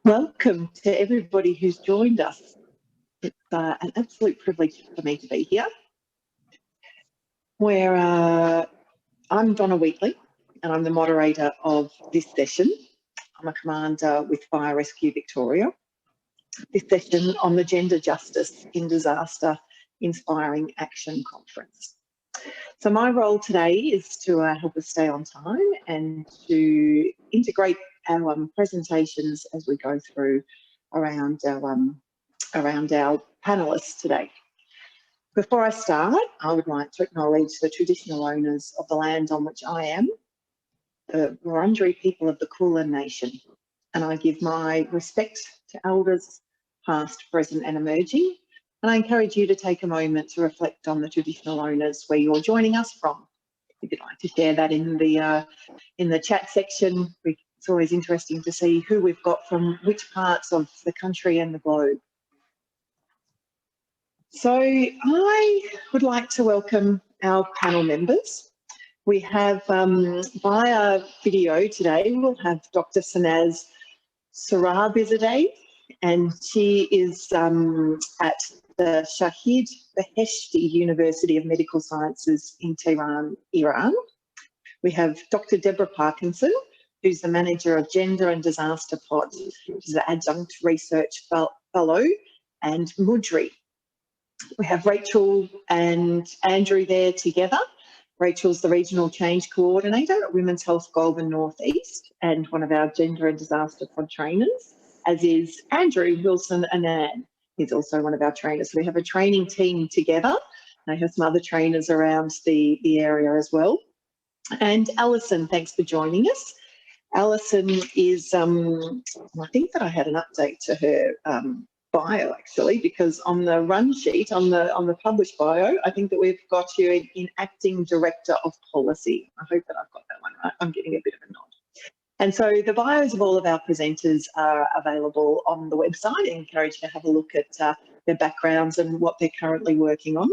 Welcome to everybody who's joined us. It's an absolute privilege for me to be here. I'm Donna Wheatley, and I'm the moderator of this session. I'm a commander with Fire Rescue Victoria. This session on the Gender Justice in Disaster Inspiring Action Conference. So my role today is to help us stay on time and to integrate our presentations as we go through around our panellists today. Before I start, I would like to acknowledge the traditional owners of the land on which I am, the Wurundjeri people of the Kulin Nation, and I give my respect to elders past, present and emerging. And I encourage you to take a moment to reflect on the traditional owners where you're joining us from. If you'd like to share that in the chat section, it's always interesting to see who we've got from which parts of the country and the globe. So I would like to welcome our panel members. We have via video today, we'll have Dr. Sanaz Sohrabizadeh, and she is at the Shahid Beheshti University of Medical Sciences in Tehran, Iran. We have Dr. Debra Parkinson, who's the manager of Gender and Disaster Pod. She's the Adjunct Research Fellow and MUDRI. We have Rachael and Andrew there together. Rachael's the Regional Change Coordinator at Women's Health Goulburn North East and one of our Gender and Disaster Pod trainers, as is Andrew Wilson-Annan. He's also one of our trainers. So we have a training team together. I have some other trainers around the area as well. And Alison, thanks for joining us. Alison is, I think that I had an update to her bio actually, because on the run sheet, on the published bio, I think that we've got you in Acting Director of Policy. I hope that I've got that one right. I'm getting a bit of a nod. And so the bios of all of our presenters are available on the website. I encourage you to have a look at their backgrounds and what they're currently working on.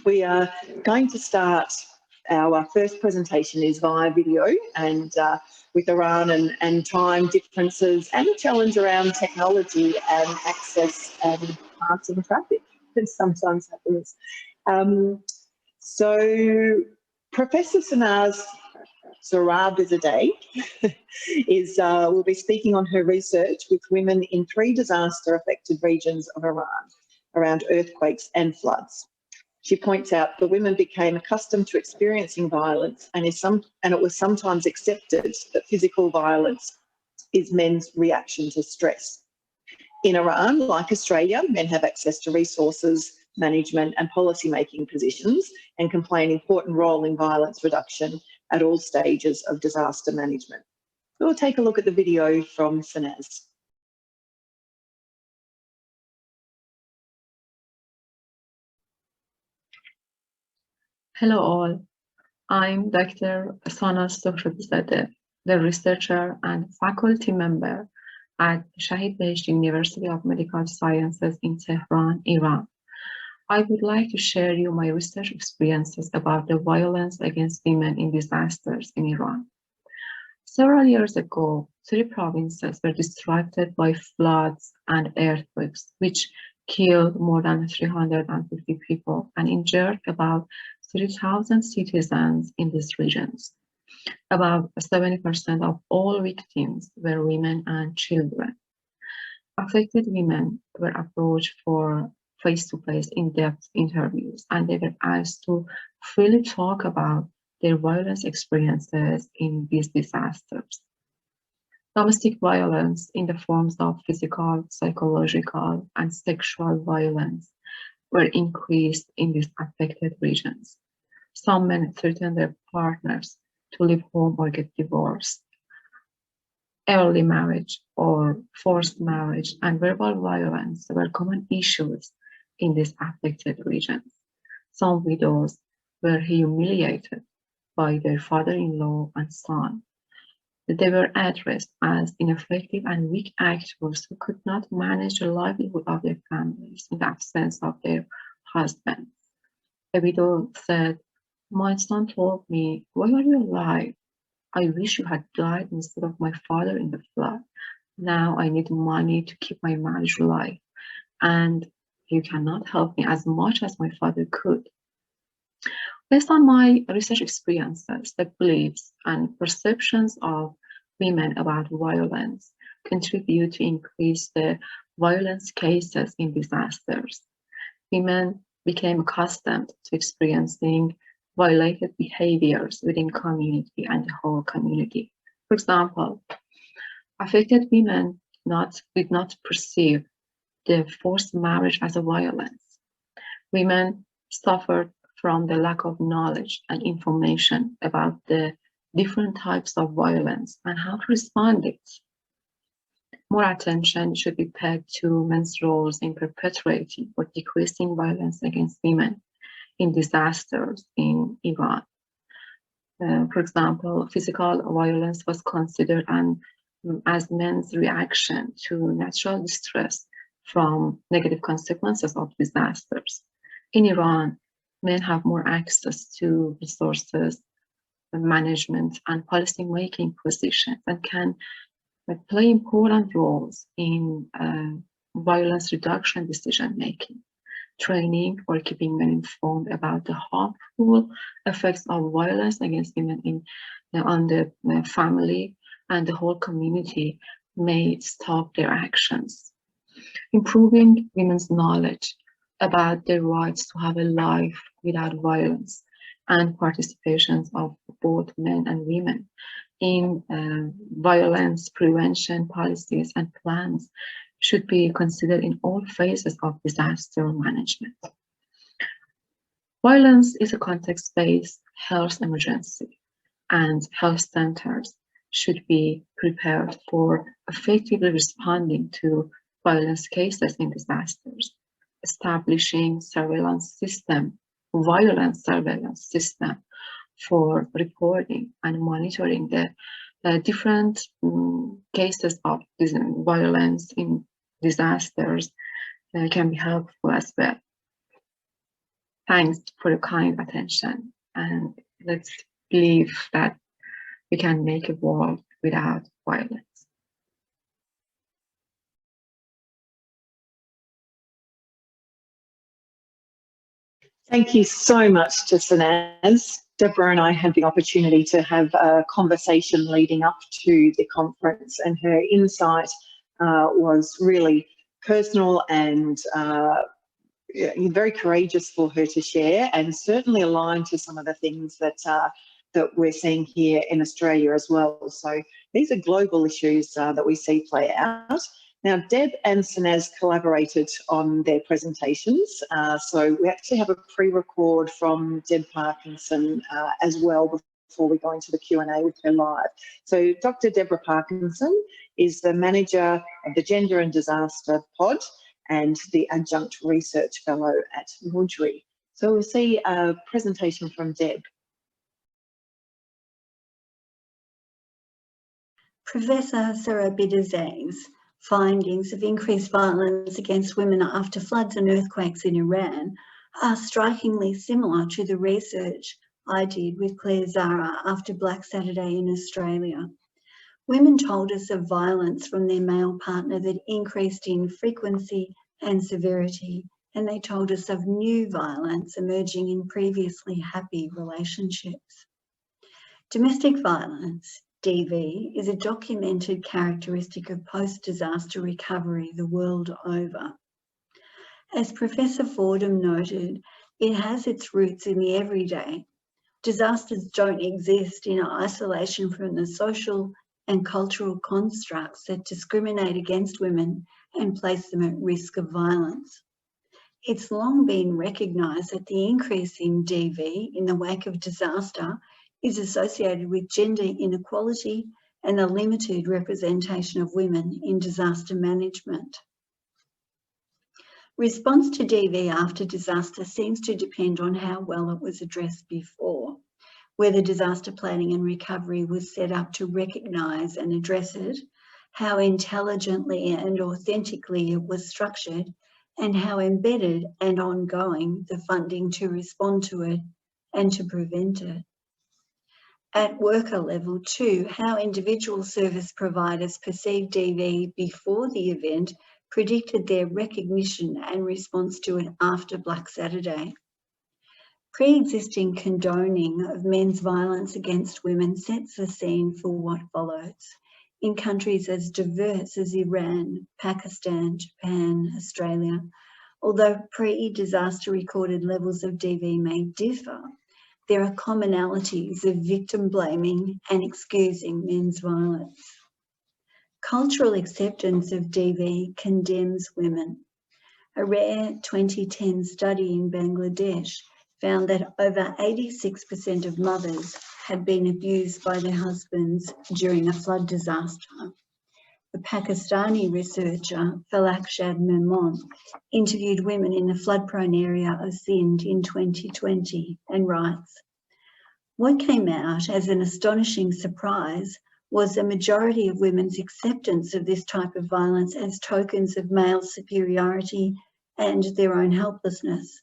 We are going to start, our first presentation is via video, and with Iran and time differences and the challenge around technology and access and passing traffic that sometimes happens. So Professor Sanaz Sohrabizadeh will be speaking on her research with women in 3 disaster-affected regions of Iran around earthquakes and floods. She points out that women became accustomed to experiencing violence and it was sometimes accepted that physical violence is men's reaction to stress. In Iran, like Australia, men have access to resources, management and policy-making positions and can play an important role in violence reduction at all stages of disaster management. We'll take a look at the video from Sanaz. Hello all, I'm Dr. Sanaz Sohrabizadeh, the researcher and faculty member at Shahid Beheshti University of Medical Sciences in Tehran, Iran. I would like to share you my research experiences about the violence against women in disasters in Iran. Several years ago, 3 provinces were disrupted by floods and earthquakes, which killed more than 350 people and injured about 3,000 citizens in these regions. About 70% of all victims were women and children. Affected women were approached for face-to-face in-depth interviews, and they were asked to freely talk about their violence experiences in these disasters. Domestic violence in the forms of physical, psychological, and sexual violence were increased in these affected regions. Some men threatened their partners to leave home or get divorced. Early marriage or forced marriage and verbal violence were common issues in these affected regions. Some widows were humiliated by their father-in-law and son. They were addressed as ineffective and weak actors who could not manage the livelihood of their families in the absence of their husbands. A widow said, "My son told me, 'Why are you alive? I wish you had died instead of my father in the flood.' Now I need money to keep my marriage alive, and you cannot help me as much as my father could. Based on my research experiences, the beliefs and perceptions of women about violence contribute to increase the violence cases in disasters. Women became accustomed to experiencing violated behaviors within community and the whole community. For example, affected women did not perceive the forced marriage as a violence. Women suffered from the lack of knowledge and information about the different types of violence and how to respond to it. More attention should be paid to men's roles in perpetuating or decreasing violence against women in disasters in Iran. For example, physical violence was considered as men's reaction to natural distress from negative consequences of disasters. In Iran, men have more access to resources, management, and policy-making positions and can play important roles in violence reduction decision-making, training, or keeping men informed about the harmful effects of violence against women on the family and the whole community may stop their actions. Improving women's knowledge about their rights to have a life without violence and participations of both men and women in violence prevention policies and plans should be considered in all phases of disaster management. Violence is a context-based health emergency, and health centers should be prepared for effectively responding to violence cases in disasters, establishing violence surveillance system for reporting and monitoring the different cases of violence in disasters can be helpful as well. Thanks for your kind attention, and let's believe that we can make a world without violence. Thank you so much to Sanaz. Debra and I had the opportunity to have a conversation leading up to the conference, and her insight was really personal and very courageous for her to share, and certainly aligned to some of the things that we're seeing here in Australia as well. So these are global issues that we see play out. Now, Deb and Sanaz collaborated on their presentations. So we actually have a pre-record from Deb Parkinson as well before we go into the Q&A with her live. So Dr. Debra Parkinson is the manager of the Gender and Disaster Pod and the Adjunct Research Fellow at MUDRI. So we'll see a presentation from Deb. Professor Sohrabizadeh's findings of increased violence against women after floods and earthquakes in Iran are strikingly similar to the research I did with Claire Zara after Black Saturday in Australia. Women told us of violence from their male partner that increased in frequency and severity, and they told us of new violence emerging in previously happy relationships. Domestic violence, DV, is a documented characteristic of post-disaster recovery the world over. As Professor Fordham noted, it has its roots in the everyday. Disasters don't exist in isolation from the social and cultural constructs that discriminate against women and place them at risk of violence. It's long been recognised that the increase in DV in the wake of disaster is associated with gender inequality and a limited representation of women in disaster management. Response to DV after disaster seems to depend on how well it was addressed before, whether disaster planning and recovery was set up to recognise and address it, how intelligently and authentically it was structured, and how embedded and ongoing the funding to respond to it and to prevent it. at worker level too, how individual service providers perceived DV before the event predicted their recognition and response to it after Black Saturday. Pre-existing condoning of men's violence against women sets the scene for what follows. In countries as diverse as Iran, Pakistan, Japan, Australia, although pre-disaster recorded levels of DV may differ, there are commonalities of victim blaming and excusing men's violence. Cultural acceptance of DV condemns women. A rare 2010 study in Bangladesh found that over 86% of mothers had been abused by their husbands during a flood disaster. The Pakistani researcher Falakshad Memon interviewed women in the flood-prone area of Sindh in 2020 and writes, "What came out as an astonishing surprise was the majority of women's acceptance of this type of violence as tokens of male superiority and their own helplessness.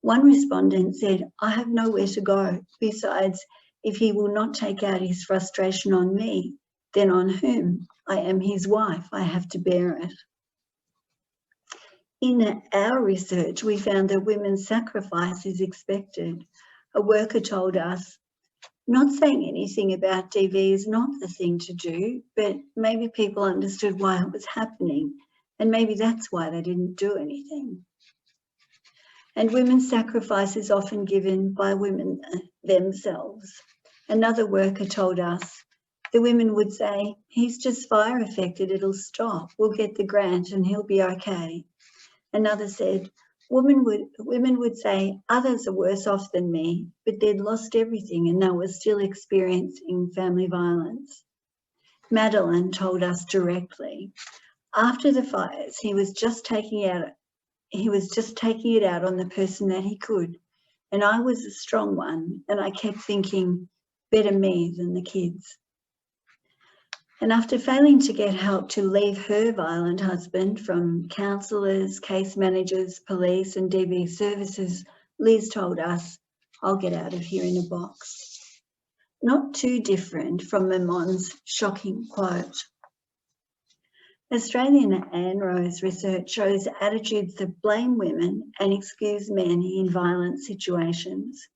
One respondent said, 'I have nowhere to go. Besides, if he will not take out his frustration on me, then on whom? I am his wife. I have to bear it.' In our research, we found that women's sacrifice is expected. A worker told us, 'Not saying anything about DV is not the thing to do, but maybe people understood why it was happening, and maybe that's why they didn't do anything.' And women's sacrifice is often given by women themselves. Another worker told us, the women would say, 'He's just fire affected, it'll stop. We'll get the grant and he'll be okay.' Another said, women would say, 'Others are worse off than me,' but they'd lost everything and they were still experiencing family violence. Madeline told us directly, after the fires, he was just taking it out on the person that he could. And I was a strong one, and I kept thinking, better me than the kids. And after failing to get help to leave her violent husband from counsellors, case managers, police and DV services, Liz told us, 'I'll get out of here in a box.' Not too different from Mamon's shocking quote. Australian ANRO's research shows attitudes that blame women and excuse men in violent situations.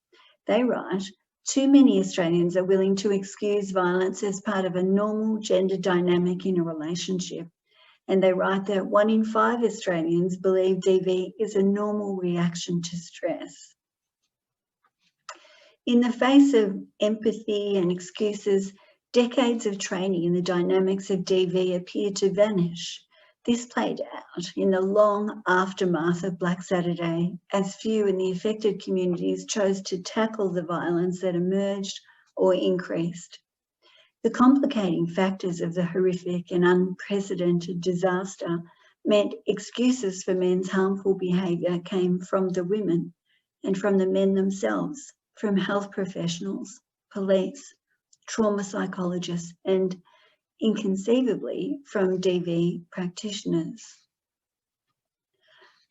They write, too many Australians are willing to excuse violence as part of a normal gender dynamic in a relationship. And they write that 1 in 5 Australians believe DV is a normal reaction to stress. In the face of empathy and excuses, decades of training in the dynamics of DV appear to vanish. This played out in the long aftermath of Black Saturday, as few in the affected communities chose to tackle the violence that emerged or increased. The complicating factors of the horrific and unprecedented disaster meant excuses for men's harmful behaviour came from the women and from the men themselves, from health professionals, police, trauma psychologists, and inconceivably from DV practitioners.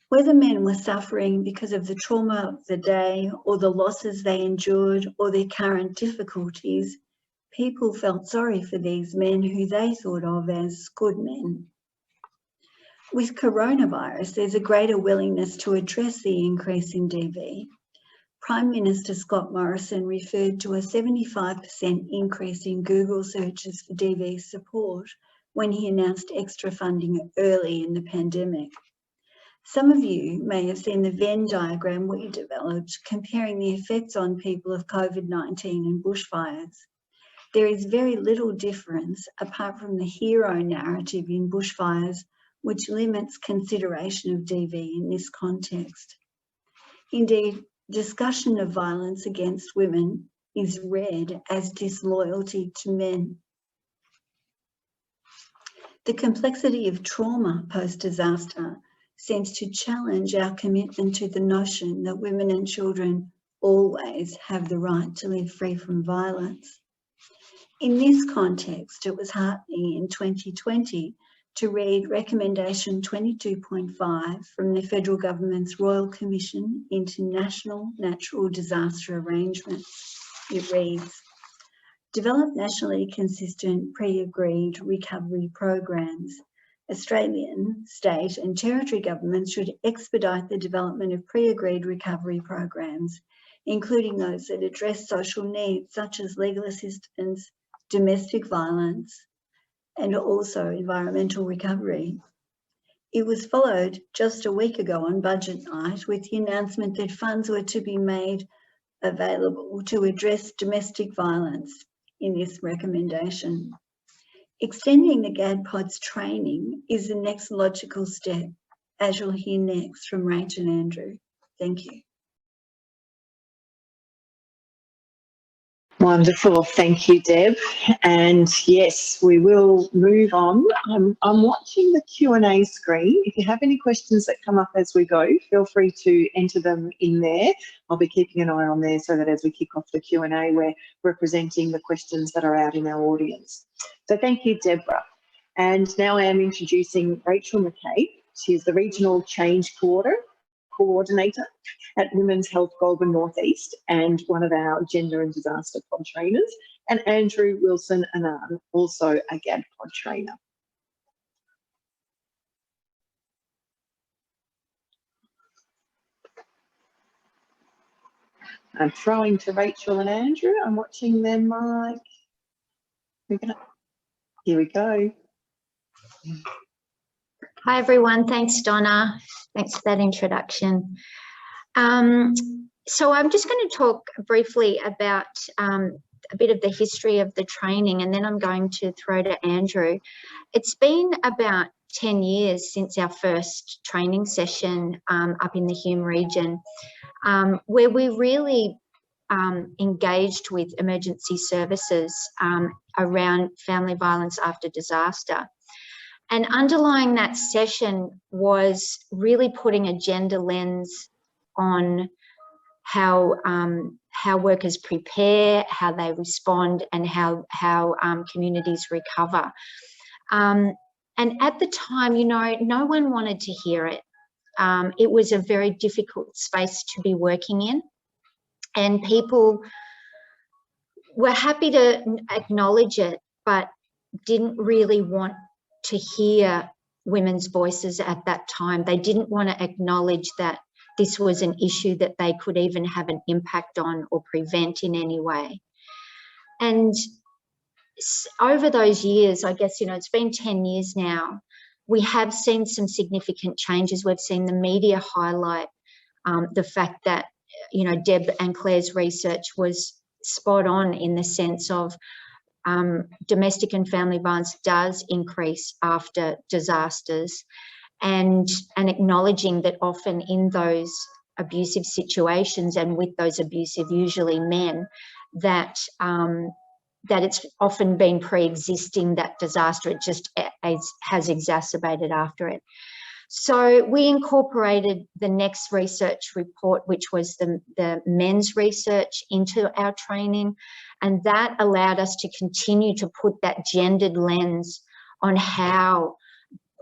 Whether men were suffering because of the trauma of the day or the losses they endured or their current difficulties, people felt sorry for these men who they thought of as good men. With coronavirus, there's a greater willingness to address the increase in DV. Prime Minister Scott Morrison referred to a 75% increase in Google searches for DV support when he announced extra funding early in the pandemic. Some of you may have seen the Venn diagram we developed comparing the effects on people of COVID-19 and bushfires. There is very little difference apart from the hero narrative in bushfires, which limits consideration of DV in this context. Indeed, discussion of violence against women is read as disloyalty to men. The complexity of trauma post-disaster seems to challenge our commitment to the notion that women and children always have the right to live free from violence. In this context, it was heartening in 2020 to read Recommendation 22.5 from the Federal Government's Royal Commission into National Natural Disaster Arrangements. It reads, Develop nationally consistent pre-agreed recovery programs. Australian, state and territory governments should expedite the development of pre-agreed recovery programs, including those that address social needs such as legal assistance, domestic violence, and also environmental recovery. It was followed just a week ago on budget night with the announcement that funds were to be made available to address domestic violence in this recommendation. Extending the GADPOD's training is the next logical step, as you'll hear next from Rachael and Andrew. Thank you. Wonderful, thank you, Deb. And yes, we will move on. I'm watching the Q&A screen. If you have any questions that come up as we go, feel free to enter them in there. I'll be keeping an eye on there so that as we kick off the Q&A, we're representing the questions that are out in our audience. So thank you, Debra. And now I am introducing Rachael Mackay. She's the Regional Change Coordinator at Women's Health Goulburn North East and one of our Gender and Disaster Pod trainers, and Andrew Wilson-Annan, also a GAD Pod trainer. I'm throwing to Rachael and Andrew. I'm watching their mic. Here we go. Hi everyone, thanks Donna. Thanks for that introduction. So I'm just going to talk briefly about a bit of the history of the training, and then I'm going to throw to Andrew. It's been about 10 years since our first training session up in the Hume region, where we really engaged with emergency services around family violence after disaster. And underlying that session was really putting a gender lens on how workers prepare, how they respond, and how communities recover. And at the time, you know, no one wanted to hear it. It was a very difficult space to be working in, and people were happy to acknowledge it, but didn't really want to hear women's voices at that time. They didn't want to acknowledge that this was an issue that they could even have an impact on or prevent in any way. And over those years, I guess, you know, it's been 10 years now, we have seen some significant changes. We've seen the media highlight the fact that, you know, Deb and Claire's research was spot on in the sense of domestic and family violence does increase after disasters, and acknowledging that often in those abusive situations and with those abusive, usually men, that it's often been pre-existing that disaster. It just has exacerbated after it. So we incorporated the next research report, which was the men's research, into our training, and that allowed us to continue to put that gendered lens on how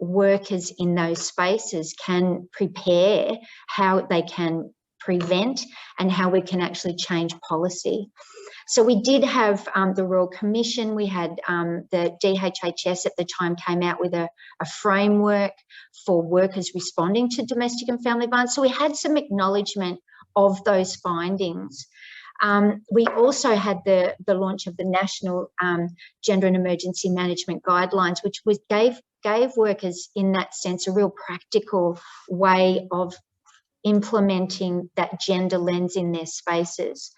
workers in those spaces can prepare, how they can prevent, and how we can actually change policy. So we did have the Royal Commission, we had the DHHS at the time came out with a framework for workers responding to domestic and family violence. So we had some acknowledgement of those findings. We also had the launch of the National Gender and Emergency Management Guidelines, which gave workers in that sense a real practical way of implementing that gender lens in their spaces.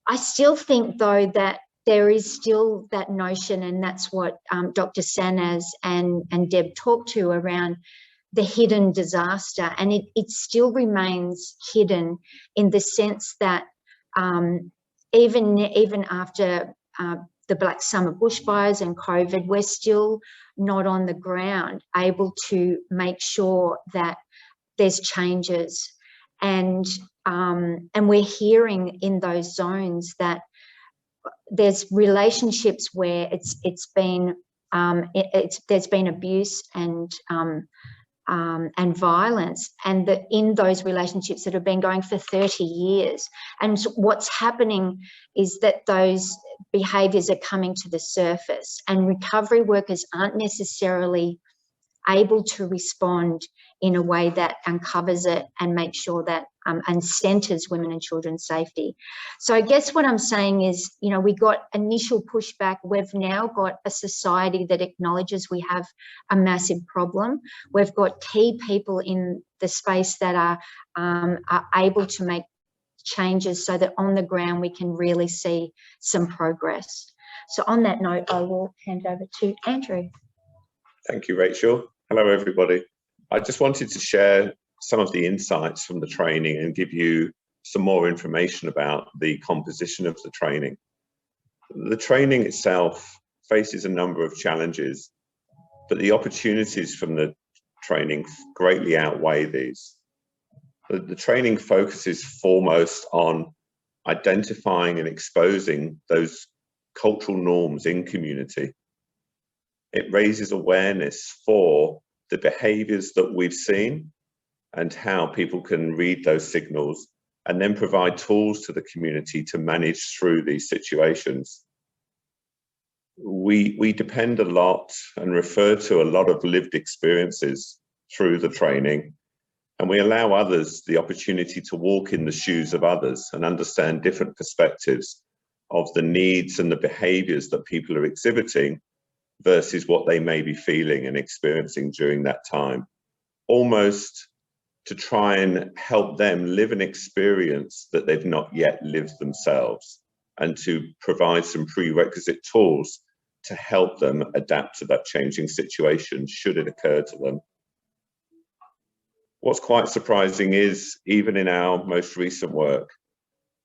I still think, though, that there is still that notion, and that's what Dr. Sanaz and Deb talked to around the hidden disaster, and it still remains hidden in the sense that even after the Black Summer bushfires and COVID, we're still not on the ground able to make sure that there's changes. And we're hearing in those zones that there's relationships where there's been abuse and and violence, and in those relationships that have been going for 30 years. And what's happening is that those behaviours are coming to the surface, and recovery workers aren't necessarily able to respond in a way that uncovers it and makes sure that and centres women and children's safety. So I guess what I'm saying is, you know, we got initial pushback. We've now got a society that acknowledges we have a massive problem. We've got key people in the space that are able to make changes so that on the ground we can really see some progress. So on that note, I will hand over to Andrew. Thank you, Rachel. Hello, everybody. I just wanted to share some of the insights from the training and give you some more information about the composition of the training. The training itself faces a number of challenges, but the opportunities from the training greatly outweigh these. The training focuses foremost on identifying and exposing those cultural norms in community. It raises awareness for the behaviours that we've seen and how people can read those signals, and then provide tools to the community to manage through these situations. We depend a lot and refer to a lot of lived experiences through the training, and we allow others the opportunity to walk in the shoes of others and understand different perspectives of the needs and the behaviours that people are exhibiting versus what they may be feeling and experiencing during that time, almost to try and help them live an experience that they've not yet lived themselves, and to provide some prerequisite tools to help them adapt to that changing situation should it occur to them. What's quite surprising is, even in our most recent work,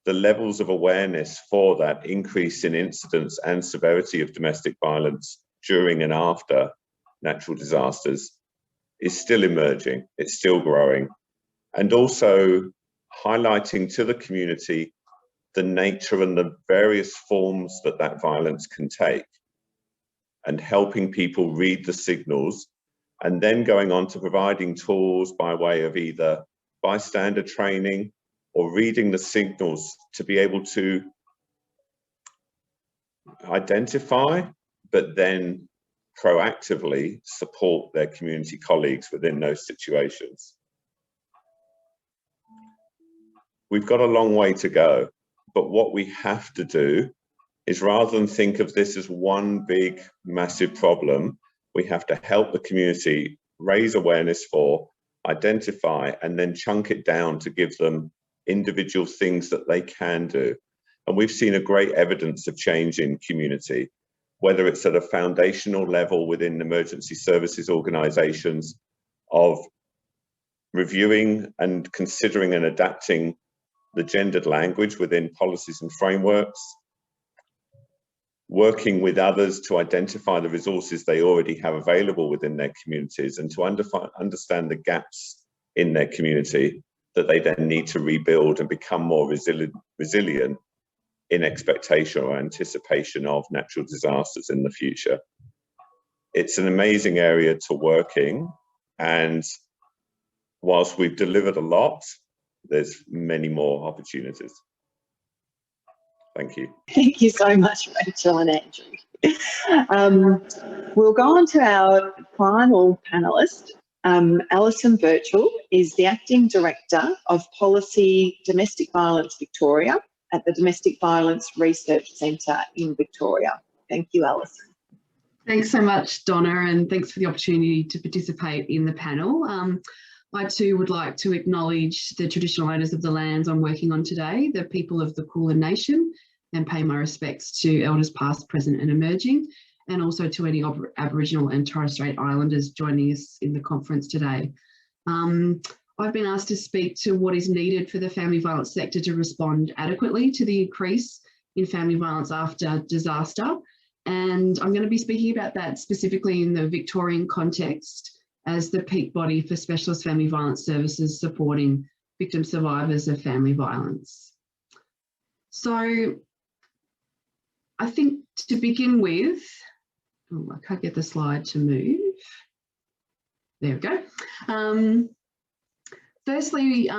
the levels of awareness for that increase in incidence and severity of domestic violence during and after natural disasters is still emerging, it's still growing, and also highlighting to the community the nature and the various forms that that violence can take, and helping people read the signals, and then going on to providing tools by way of either bystander training or reading the signals to be able to identify, but then proactively support their community colleagues within those situations. We've got a long way to go, but what we have to do is, rather than think of this as one big, massive problem, we have to help the community raise awareness for, identify, and then chunk it down to give them individual things that they can do. And we've seen a great evidence of change in community, whether it's at a foundational level within emergency services organisations, of reviewing and considering and adapting the gendered language within policies and frameworks, working with others to identify the resources they already have available within their communities, and to understand the gaps in their community that they then need to rebuild and become more resilient in expectation or anticipation of natural disasters in the future. It's an amazing area to work in, and whilst we've delivered a lot, there's many more opportunities. Thank you. Thank you so much, Rachel and Andrew. We'll go on to our final panellist. Alison Birchall is the Acting Director of Policy Domestic Violence Victoria at the Domestic Violence Research Centre in Victoria. Thank you, Alison. Thanks so much, Donna, and thanks for the opportunity to participate in the panel. I too would like to acknowledge the traditional owners of the lands I'm working on today, the people of the Kulin Nation, and pay my respects to elders past, present and emerging, and also to any Aboriginal and Torres Strait Islanders joining us in the conference today. I've been asked to speak to what is needed for the family violence sector to respond adequately to the increase in family violence after disaster, and I'm going to be speaking about that specifically in the Victorian context as the peak body for specialist family violence services supporting victim survivors of family violence. So I think to begin with, I can't get the slide to move. There we go. Firstly,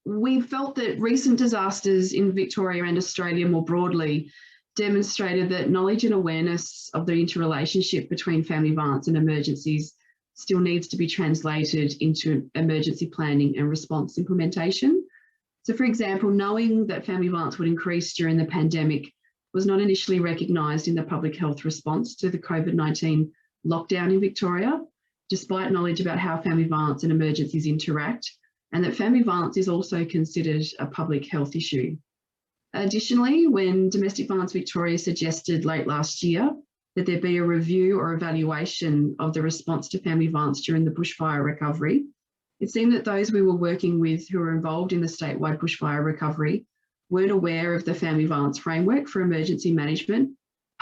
we felt that recent disasters in Victoria and Australia more broadly demonstrated that knowledge and awareness of the interrelationship between family violence and emergencies still needs to be translated into emergency planning and response implementation. So, for example, knowing that family violence would increase during the pandemic was not initially recognised in the public health response to the COVID-19 lockdown in Victoria, despite knowledge about how family violence and emergencies interact, and that family violence is also considered a public health issue. Additionally, when Domestic Violence Victoria suggested late last year that there be a review or evaluation of the response to family violence during the bushfire recovery, it seemed that those we were working with who were involved in the statewide bushfire recovery weren't aware of the Family Violence Framework for Emergency Management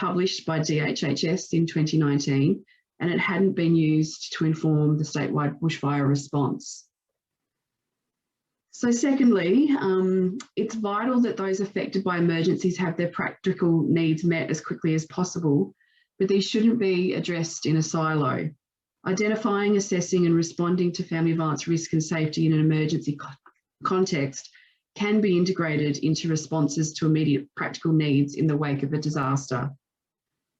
published by DHHS in 2019, and it hadn't been used to inform the statewide bushfire response. So secondly, it's vital that those affected by emergencies have their practical needs met as quickly as possible, but these shouldn't be addressed in a silo. Identifying, assessing and responding to family violence risk and safety in an emergency context can be integrated into responses to immediate practical needs in the wake of a disaster.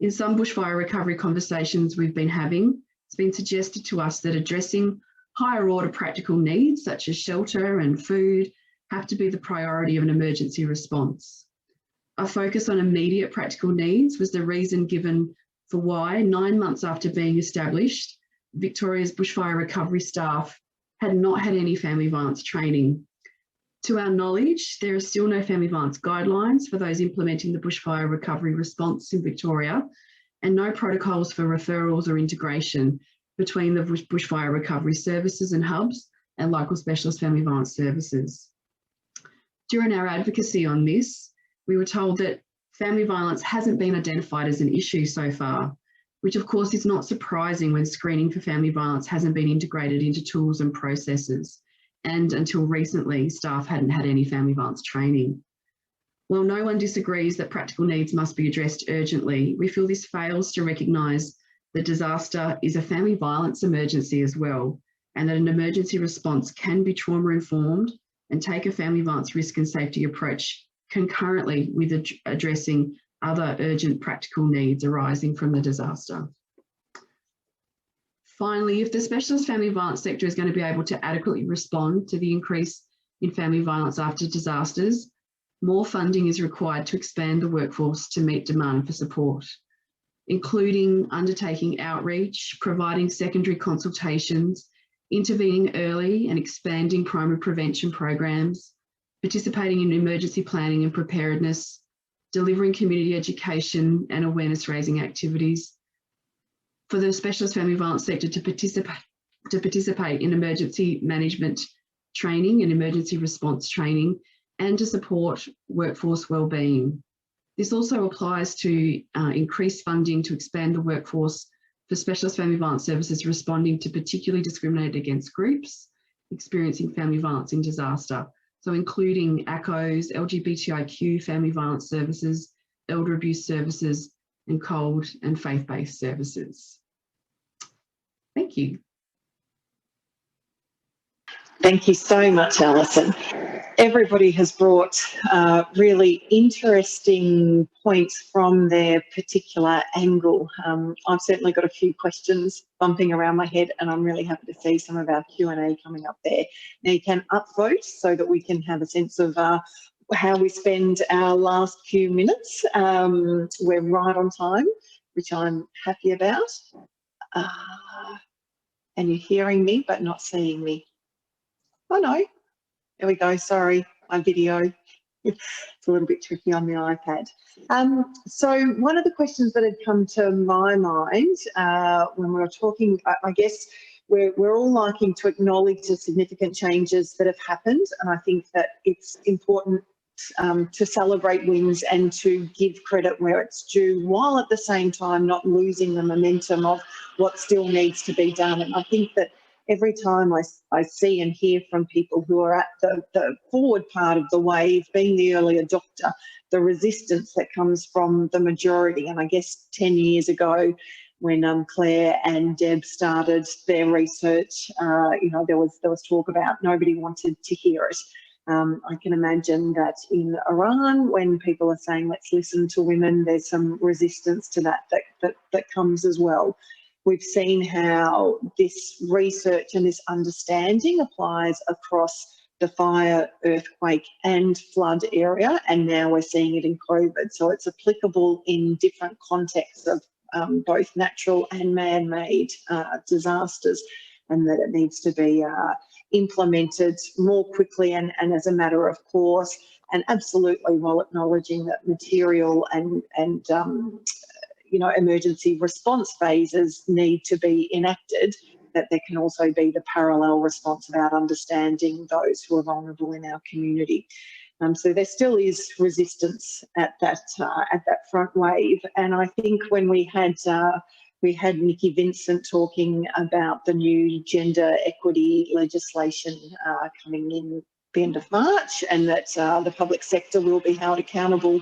In some bushfire recovery conversations we've been having, it's been suggested to us that addressing higher order practical needs such as shelter and food have to be the priority of an emergency response. A focus on immediate practical needs was the reason given for why 9 months after being established, Victoria's bushfire recovery staff had not had any family violence training. To our knowledge, there are still no family violence guidelines for those implementing the bushfire recovery response in Victoria, and no protocols for referrals or integration between the bushfire recovery services and hubs and local specialist family violence services. During our advocacy on this, we were told that family violence hasn't been identified as an issue so far, which of course is not surprising when screening for family violence hasn't been integrated into tools and processes, and until recently, staff hadn't had any family violence training. While no one disagrees that practical needs must be addressed urgently, we feel this fails to recognise that disaster is a family violence emergency as well, and that an emergency response can be trauma-informed and take a family violence risk and safety approach concurrently with addressing other urgent practical needs arising from the disaster. Finally, if the specialist family violence sector is going to be able to adequately respond to the increase in family violence after disasters, more funding is required to expand the workforce to meet demand for support, including undertaking outreach, providing secondary consultations, intervening early and expanding primary prevention programs, participating in emergency planning and preparedness, delivering community education and awareness raising activities, for the specialist family violence sector to participate in emergency management training and emergency response training, and to support workforce wellbeing. This also applies to increase funding to expand the workforce for specialist family violence services responding to particularly discriminated against groups experiencing family violence in disaster. So including ACOs, LGBTIQ family violence services, elder abuse services, and cold and faith-based services. Thank you. Thank you so much, Alison. Everybody has brought really interesting points from their particular angle. I've certainly got a few questions bumping around my head, and I'm really happy to see some of our Q&A coming up there. Now you can upvote so that we can have a sense of how we spend our last few minutes. We're right on time, which I'm happy about. And you're hearing me but not seeing me. Oh no, there we go, sorry, my video. It's a little bit tricky on the iPad. So one of the questions that had come to my mind when we were talking, I guess we're all liking to acknowledge the significant changes that have happened, and I think that it's important to celebrate wins and to give credit where it's due, while at the same time not losing the momentum of what still needs to be done. And I think that every time I see and hear from people who are at the forward part of the wave, being the early adopter, the resistance that comes from the majority. And I guess 10 years ago, when Claire and Deb started their research, you know, there was talk about nobody wanted to hear it. I can imagine that in Iran, when people are saying, let's listen to women, there's some resistance to that comes as well. We've seen how this research and this understanding applies across the fire, earthquake and flood area, and now we're seeing it in COVID. So it's applicable in different contexts of both natural and man-made disasters, and that it needs to be implemented more quickly and as a matter of course, and absolutely while acknowledging that material and you know, emergency response phases need to be enacted, that there can also be the parallel response about understanding those who are vulnerable in our community. So there still is resistance at that front wave, and I think when we had Nikki Vincent talking about the new gender equity legislation coming in the end of March, and that the public sector will be held accountable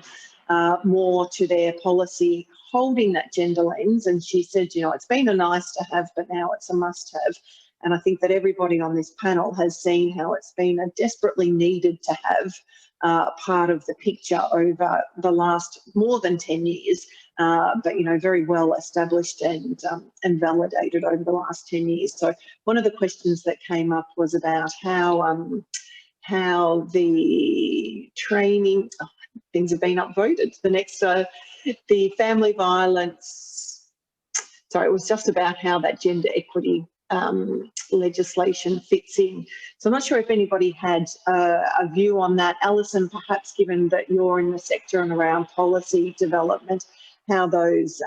more to their policy holding that gender lens. And she said, you know, it's been a nice to have, but now it's a must have. And I think that everybody on this panel has seen how it's been a desperately needed to have part of the picture over the last more than 10 years, but, you know, very well established and validated over the last 10 years. So one of the questions that came up was about how the training, things have been upvoted. The next, the family violence, sorry, it was just about how that gender equity legislation fits in. So I'm not sure if anybody had a view on that. Alison, perhaps given that you're in the sector and around policy development, how those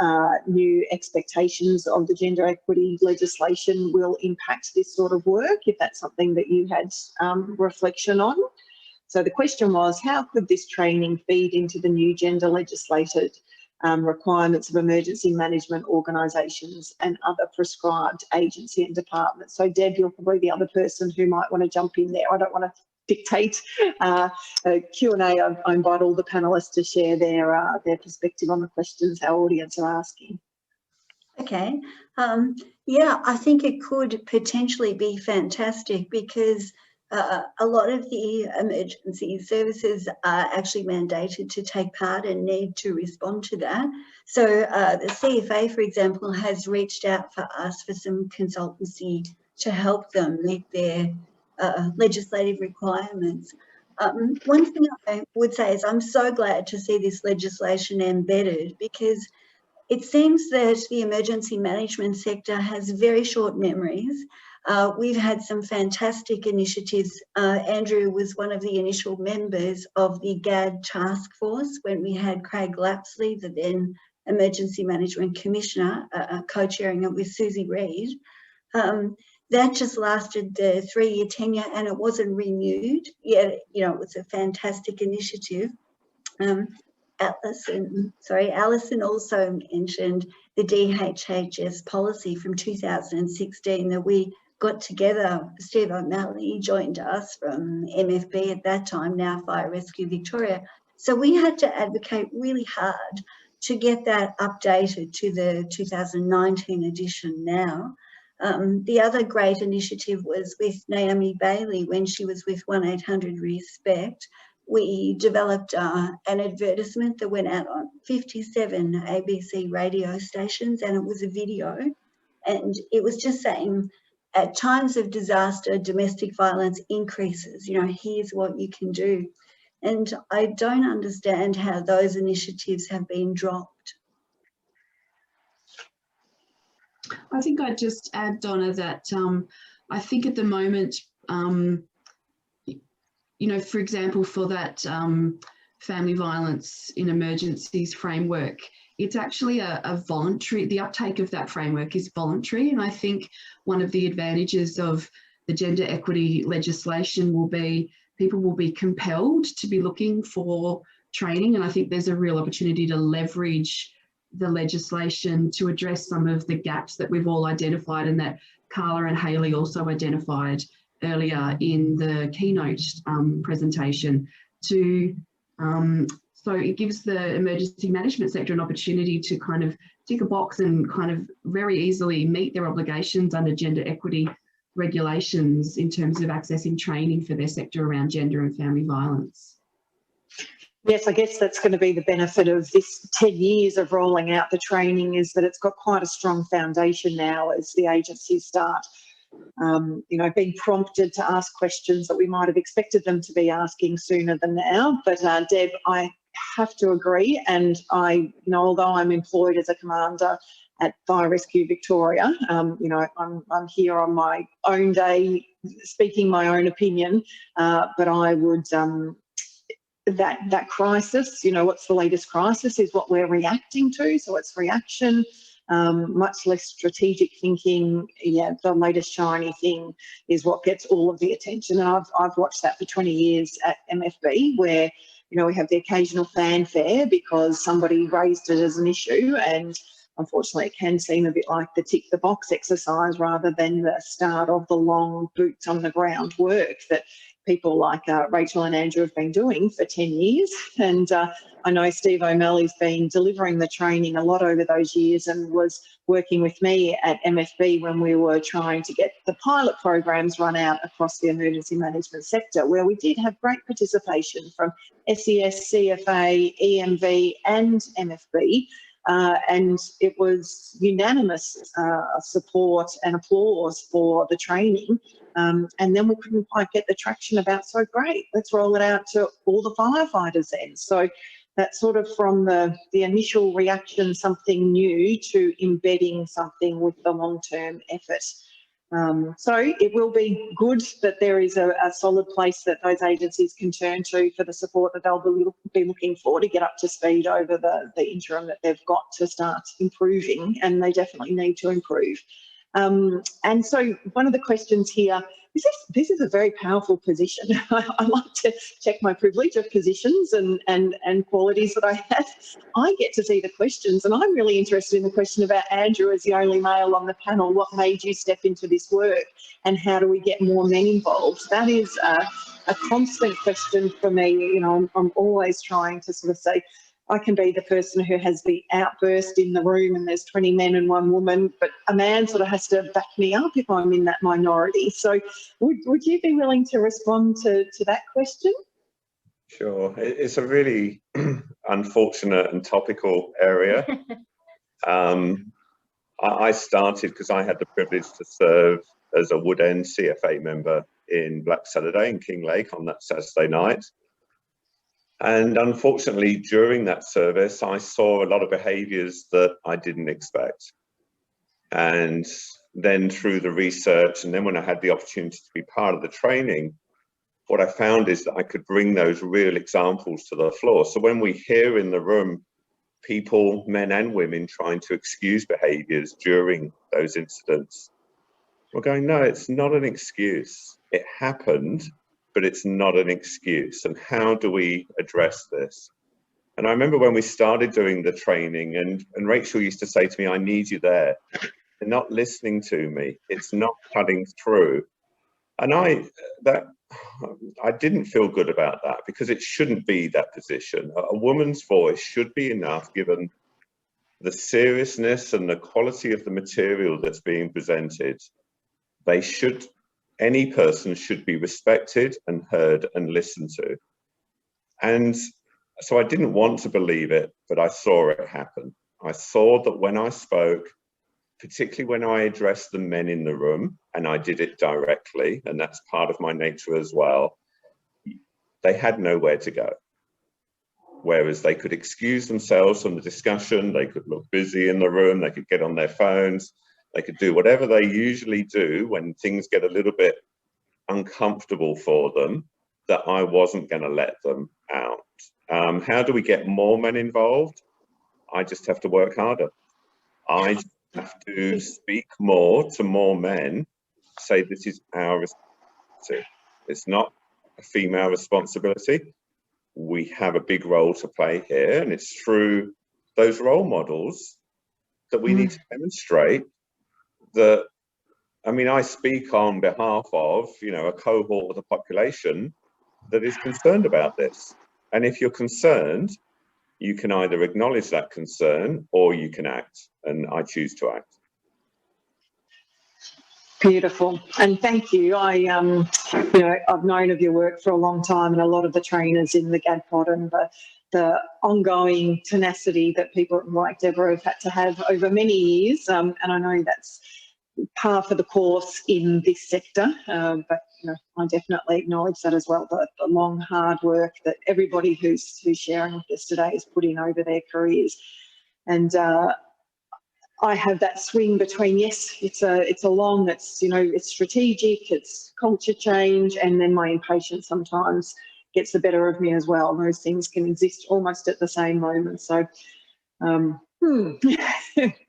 new expectations of the gender equity legislation will impact this sort of work, if that's something that you had reflection on. So the question was, how could this training feed into the new gender legislated requirements of emergency management organisations and other prescribed agency and departments? So Deb, you're probably the other person who might want to jump in there. I don't want to dictate Q&A. I invite all the panellists to share their perspective on the questions our audience are asking. Okay. Yeah, I think it could potentially be fantastic, because a lot of the emergency services are actually mandated to take part and need to respond to that. So the CFA, for example, has reached out for us for some consultancy to help them meet their legislative requirements. One thing I would say is I'm so glad to see this legislation embedded, because it seems that the emergency management sector has very short memories. We've had some fantastic initiatives. Andrew was one of the initial members of the GAD task force when we had Craig Lapsley, the then Emergency Management Commissioner, co-chairing it with Susie Reid. That just lasted the 3-year tenure and it wasn't renewed. Yet, you know, it was a fantastic initiative. Alison also mentioned the DHHS policy from 2016 that we got together. Steve O'Malley joined us from MFB at that time, now Fire Rescue Victoria. So we had to advocate really hard to get that updated to the 2019 edition now. The other great initiative was with Naomi Bailey when she was with 1-800-RESPECT. We developed an advertisement that went out on 57 ABC radio stations, and it was a video, and it was just saying, at times of disaster, domestic violence increases, you know, here's what you can do. And I don't understand how those initiatives have been dropped. I think I'd just add, Donna, that I think at the moment, you know, for example, for that family violence in emergencies framework, it's actually a voluntary, the uptake of that framework is voluntary. And I think one of the advantages of the gender equity legislation will be people will be compelled to be looking for training. And I think there's a real opportunity to leverage the legislation to address some of the gaps that we've all identified and that Carla and Hayley also identified earlier in the keynote presentation, to So it gives the emergency management sector an opportunity to kind of tick a box and kind of very easily meet their obligations under gender equity regulations in terms of accessing training for their sector around gender and family violence. Yes, I guess that's going to be the benefit of this 10 years of rolling out the training, is that it's got quite a strong foundation now as the agencies start, you know, being prompted to ask questions that we might have expected them to be asking sooner than now. But Deb, I have to agree, and you know, although I'm employed as a commander at Fire Rescue Victoria, you know, I'm here on my own day speaking my own opinion, but I would that crisis, you know, what's the latest crisis is what we're reacting to. So it's reaction, much less strategic thinking. Yeah, the latest shiny thing is what gets all of the attention. And I've watched that for 20 years at MFB, where, you know, we have the occasional fanfare because somebody raised it as an issue, and unfortunately it can seem a bit like the tick the box exercise rather than the start of the long boots on the ground work that people like Rachael and Andrew have been doing for 10 years. And I know Steve O'Malley's been delivering the training a lot over those years and was working with me at MFB when we were trying to get the pilot programs run out across the emergency management sector, where we did have great participation from SES, CFA, EMV and MFB. And it was unanimous support and applause for the training. And then we couldn't quite get the traction about, so great, let's roll it out to all the firefighters then. So that's sort of from the initial reaction, something new, to embedding something with the long-term effort. So it will be good that there is a solid place that those agencies can turn to for the support that they'll be looking for to get up to speed over the interim that they've got to start improving, and they definitely need to improve. And so one of the questions here, this is a very powerful position. I like to check my privilege of positions and qualities that I have. I get to see the questions, and I'm really interested in the question about Andrew as the only male on the panel. What made you step into this work, and how do we get more men involved? That is a constant question for me. You know, I'm always trying to sort of say, I can be the person who has the outburst in the room and there's 20 men and 1 woman, but a man sort of has to back me up if I'm in that minority. So would you be willing to respond to that question? Sure. It's a really unfortunate and topical area. I started because I had the privilege to serve as a Wood End CFA member in Black Saturday in Kinglake on that Saturday night. And unfortunately, during that service, I saw a lot of behaviours that I didn't expect. And then through the research, and then when I had the opportunity to be part of the training, what I found is that I could bring those real examples to the floor. So when we hear in the room people, men and women, trying to excuse behaviours during those incidents, we're going, no, it's not an excuse. It happened, but it's not an excuse. And how do we address this? And I remember when we started doing the training, and Rachael used to say to me, I need you there. They're not listening to me. It's not cutting through. And I didn't feel good about that, because it shouldn't be that position. A woman's voice should be enough, given the seriousness and the quality of the material that's being presented. Any person should be respected and heard and listened to. And so I didn't want to believe it, but I saw it happen. I saw that when I spoke, particularly when I addressed the men in the room, and I did it directly, and that's part of my nature as well, they had nowhere to go. Whereas they could excuse themselves from the discussion, they could look busy in the room, they could get on their phones, they could do whatever they usually do when things get a little bit uncomfortable for them, that I wasn't going to let them out. How do we get more men involved? I just have to work harder. I just have to speak more to more men, say this is our responsibility. It's not a female responsibility. We have a big role to play here, and it's through those role models that we need to demonstrate that. I mean, I speak on behalf of, you know, a cohort of the population that is concerned about this. And if you're concerned, you can either acknowledge that concern or you can act, and I choose to act. Beautiful, and thank you. I've known of your work for a long time, and a lot of the trainers in the GADPOD and the ongoing tenacity that people like Debra have had to have over many years, and I know that's par for the course in this sector, but I definitely acknowledge that as well, the long, hard work that everybody who's sharing with us today has put in over their careers. And I have that swing between, yes, it's a long, it's strategic, it's culture change, and then my impatience sometimes gets the better of me as well. Those things can exist almost at the same moment. So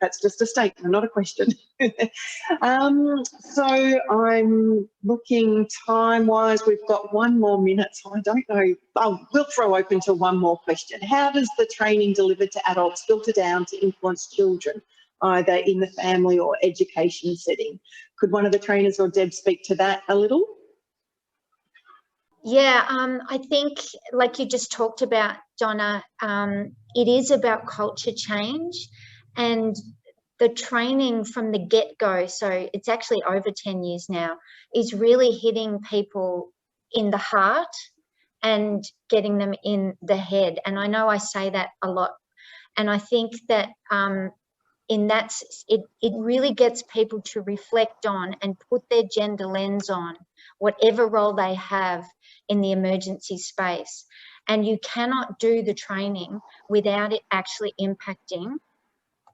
that's just a statement, not a question. So I'm looking time-wise, we've got 1 more minute, so I don't know. We'll throw open to one more question. How does the training delivered to adults filter down to influence children, either in the family or education setting? Could one of the trainers or Deb speak to that a little? Yeah, I think, like you just talked about, Donna, it is about culture change, and the training from the get-go, so it's actually over 10 years now, is really hitting people in the heart and getting them in the head. And I know I say that a lot, and I think that it really gets people to reflect on and put their gender lens on whatever role they have in the emergency space. And you cannot do the training without it actually impacting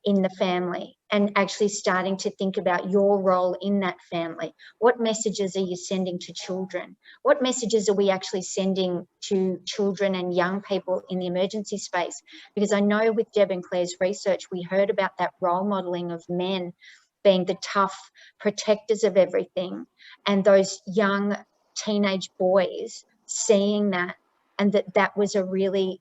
in the family and actually starting to think about your role in that family. What messages are you sending to children? What messages are we actually sending to children and young people in the emergency space? Because I know with Deb and Claire's research, we heard about that role modelling of men being the tough protectors of everything, and those young teenage boys seeing that, and that was a really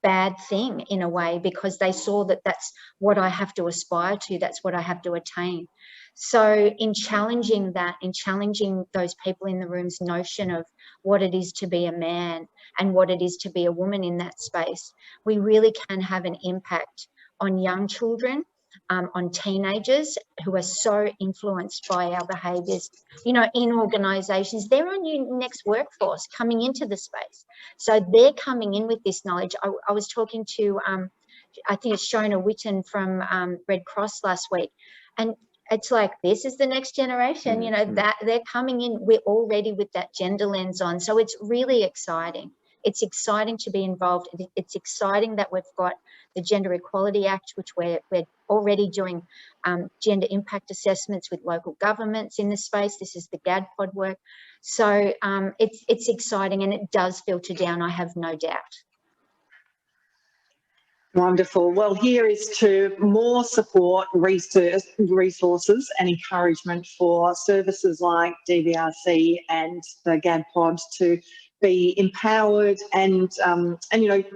bad thing in a way, because they saw that that's what I have to aspire to, that's what I have to attain. So in challenging that, in challenging those people in the room's notion of what it is to be a man and what it is to be a woman in that space, we really can have an impact on young children, on teenagers who are so influenced by our behaviours, in organisations. They're our new next workforce coming into the space. So they're coming in with this knowledge. I was talking to, I think it's Shona Witten from Red Cross last week, and it's like, this is the next generation, that they're coming in, we're already with that gender lens on. So it's really exciting. It's exciting to be involved. It's exciting that we've got the Gender Equality Act, which we're already doing gender impact assessments with local governments in this space. This is the GADPOD work. So it's exciting, and it does filter down, I have no doubt. Wonderful. Well, here is to more support, resources and encouragement for services like DVRC and the GADPOD to be empowered and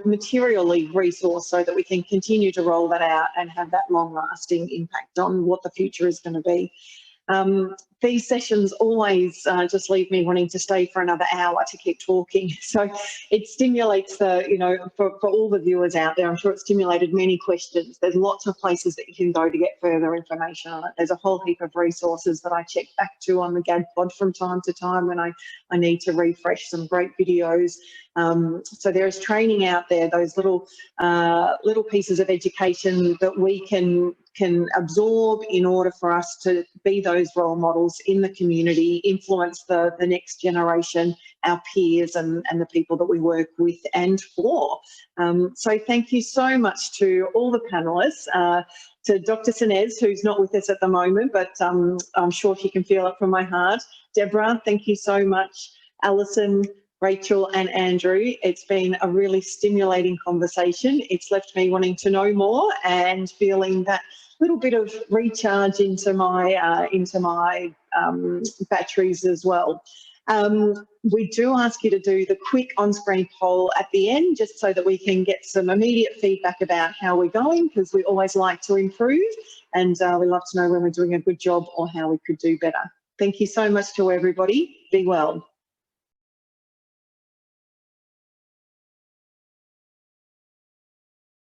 materially resourced, so that we can continue to roll that out and have that long-lasting impact on what the future is going to be. These sessions always just leave me wanting to stay for another hour to keep talking. So it stimulates for all the viewers out there, I'm sure it stimulated many questions. There's lots of places that you can go to get further information on it. There's a whole heap of resources that I check back to on the GADPOD from time to time when I need to refresh some great videos. So there's training out there, those little pieces of education that we can absorb in order for us to be those role models in the community, influence the next generation, our peers and the people that we work with and for. So thank you so much to all the panellists, to Dr. Sanaz, who's not with us at the moment, but I'm sure she can feel it from my heart. Debra, thank you so much. Alison, Rachael and Andrew, it's been a really stimulating conversation. It's left me wanting to know more and feeling that little bit of recharge into my batteries as well. We do ask you to do the quick on-screen poll at the end, just so that we can get some immediate feedback about how we're going, because we always like to improve, and we love to know when we're doing a good job or how we could do better. Thank you so much to everybody. Be well.